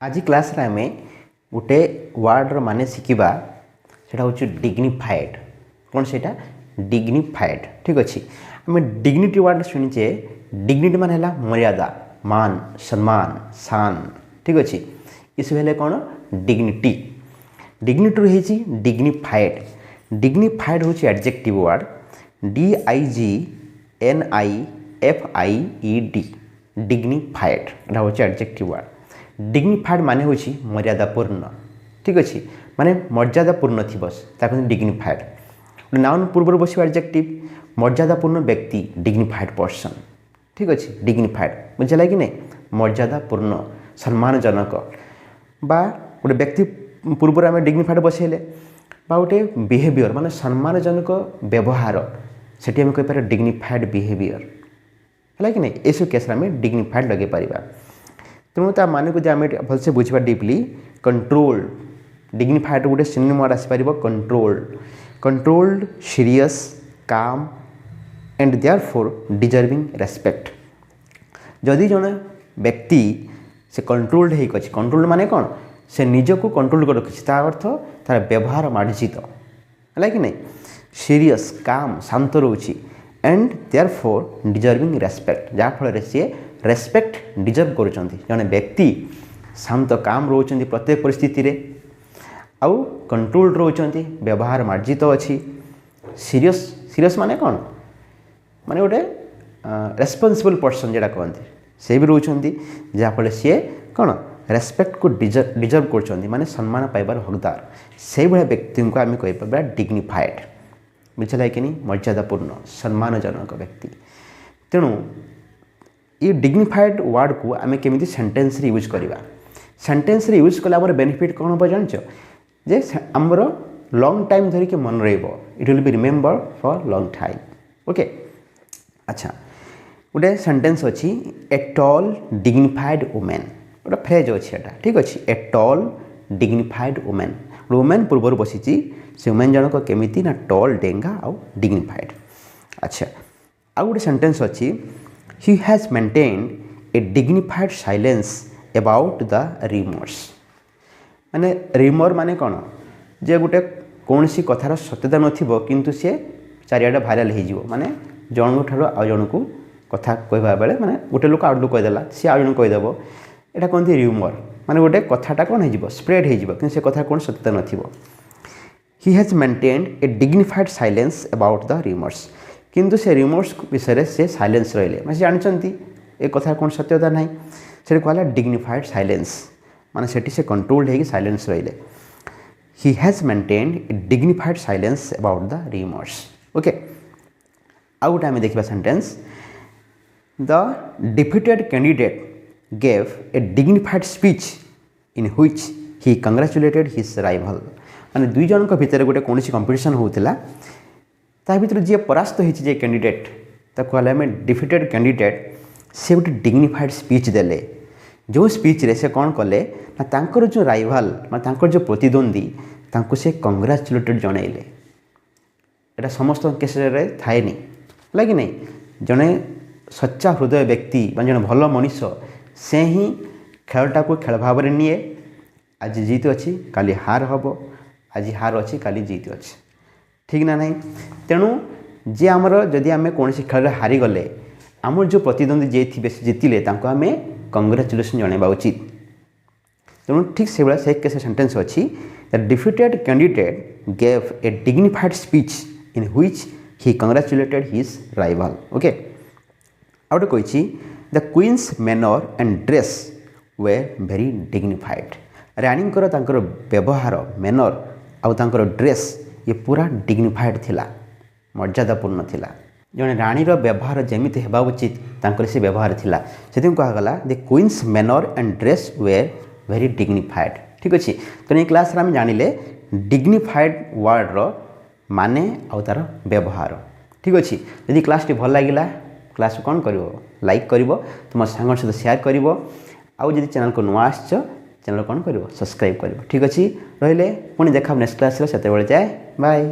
आज क्लास रे आमे गोटे वर्ड माने शिखा सेटा हूँ डिग्निफाइड। कौन से डिग्निफाइड ठीक अच्छे आम डिग्निटी वर्ड शुणीचे। डिग्निटी मान है मर्यादा मान सम्मान शान ठीक अच्छे ये सब है कौन डिग्निटी। डिग्निटी रही डिग्निफाइड। डिग्निफाइड हूँ एडजेक्टिव वर्ड DIGNIFIED डिग्निफाइड यहाँ हूँ एडजेक्टिव वर्ड। डिग्निफाइड माने हूँ मर्यादापूर्ण ठीक अच्छे माने मर्यादापूर्ण थी बस डिग्निफाइड। नाउन पूर्व बस एडजेक्टिव मर्यादापूर्ण व्यक्ति डिग्निफाइड पर्सन ठीक अच्छे डिग्निफाइड बुझला कि नहीं मर्यादापूर्ण सम्मानजनक बा गोटे व्यक्ति पूर्व आम डिग्निफाइड बसैले बा गोटे बिहेवियर माने सम्मानजनक व्यवहार से आम कहीपर डिग्निफाइड बिहेवियर है कि नहीं ये केस आम डिग्निफाइड लगे पार। तेणु ता मान को आम भलसे बुझा डीपली कंट्रोल डिग्निफाइड गोटे सिनोनिम वर्ड आसीपर कंट्रोल्ड कंट्रोल्ड सीरियस काम एंड देयरफॉर डिजर्विंग रेस्पेक्ट। जदि जड़े व्यक्ति से कंट्रोल्ड हो कंट्रोल्ड माने कौन से निजको कंट्रोल कर रखी अर्थ तार व्यवहार मार्जित है कि नहीं सीरियस काम शांत रोची एंड देयरफॉर डिजर्विंग रेस्पेक्ट जहाँफल सी रेस्पेक्ट डिजर्व करुँच। जड़े व्यक्ति शांत काम रोचंती प्रत्येक परिस्थिति रे आउ कंट्रोल रोचंती व्यवहार मार्जित अच्छी सीरियस सीरियस माने कौन माने गोटे रेस्पॉन्सिबल पर्सन जोटा कहते से भी रोचंती जहाँफल सी कौन रेस्पेक्ट को डिजर्व कर माने सम्मान पाइबार हकदार से भाया व्यक्ति को आम कहीपर डिग्निफाइड बुझला कि नहीं मर्यादापूर्ण सम्मानजनक व्यक्ति। तेणु ये डिग्निफाइड वर्ड को आम केमी सेंटेंस रे यूज करवा सेंटेंस रे यूज कले आम बेनिफिट कौन हम जान जे आमर लॉन्ग टाइम धरिक मन रही it will be remember for long time okay. अच्छा गोटे सेंटेंस अच्छी ए टॉल डिग्निफाइड वुमेन गोटे फ्रेज अच्छी एटा ठीक अच्छे a tall dignified women women पूर्व बसी से वुमेन जनक केमिति ना टॉल डेंगा आउ डिग्निफाइड। अच्छा आउ गोटे सेंटेंस अच्छी he has maintained a dignified silence about the rumours माने रिमर माने कौन जे गोटे कौन सी कथार सत्यता नथिबो किंतु से चारिआडे भाइराल हो माने जन ठार आ जन को कथा कहवा बेले माने गोटे लोक आउट लोक कहीदेला सी आउ जन कहीदेव एटा कहते रिमर माने गोटे कथाटा कौन हो स्प्रेड हो कि से कथा कौन सत्यता नथिबो। He has maintained a dignified silence about the rumours किंतु से रिमर्स विषय से साइलेंस रहिले मैं जानते ए कथा कौन सत्यता ना से कहला डिग्निफाइड साइलेंस माने सेठी से कंट्रोल्ड है कि साइलेंस रहिले। He has maintained a dignified silence about the rumours okay. आउ गोटे आम देखा sentence the defeated candidate gave a dignified speech in which he congratulated his rival माने दुई जन भितर गोटे कौन कंपिटिशन होता ता भर जी परास्त होती कैंडिडेट कहले आम डिफिटेड कैंडिडेट से गोटे डिग्निफाइड स्पीच देले जो स्पीच रे से कौन कले ना तांकर जो राइवाल माने जो प्रतिद्वंदी तांको से कंग्रेचुलेटेड जनइले एटा समस्त केस थाए नहीं है कि नहीं जड़े सच्चा हृदय व्यक्ति जड़े भल मनीष से ही खेलटा को खेल भाव में निए आज जीत अच्छी काली हार हम आज हार अच्छी काली जीत अच्छी ठीक ना नहीं। तेणु जी आमर जदि आम कौन खेल हारी गले आमर जो प्रतिद्वंदी जे थे जीतिले आम कंग्रेचुलेसन जनवा उचित। तेणु ठीक से भाया से केस सेंटेंस अच्छी the defeated candidate gave a dignified speech in which he congratulated his rival okay. आउटे कही the queen's manner and dress were very dignified राणींकर तांकर व्यवहार मैनर आउ तांकर ड्रेस ये पूरा डिग्निफाइड थिला मर्यादापूर्ण थिला जड़े राणीर व्यवहार जमीती होगा उचित तांकर से व्यवहार थिला से कहगला the queen's manner and dress were very dignified ठीक अच्छे। तो ये क्लास आम जानिले डिग्निफाइड वर्ड माने आउ तार व्यवहार ठीक अच्छे। यदि क्लास टी भल लगिला क्लास कौन कर लाइक कर तुम सांग सहित शेयर कर आउ जदि चैनल को नुआ आसछ चैनल कौन कर सब्सक्राइब कर ठीक अच्छे। रहिले पुणी देखा नेक्स्ट क्लास से जाए बाय।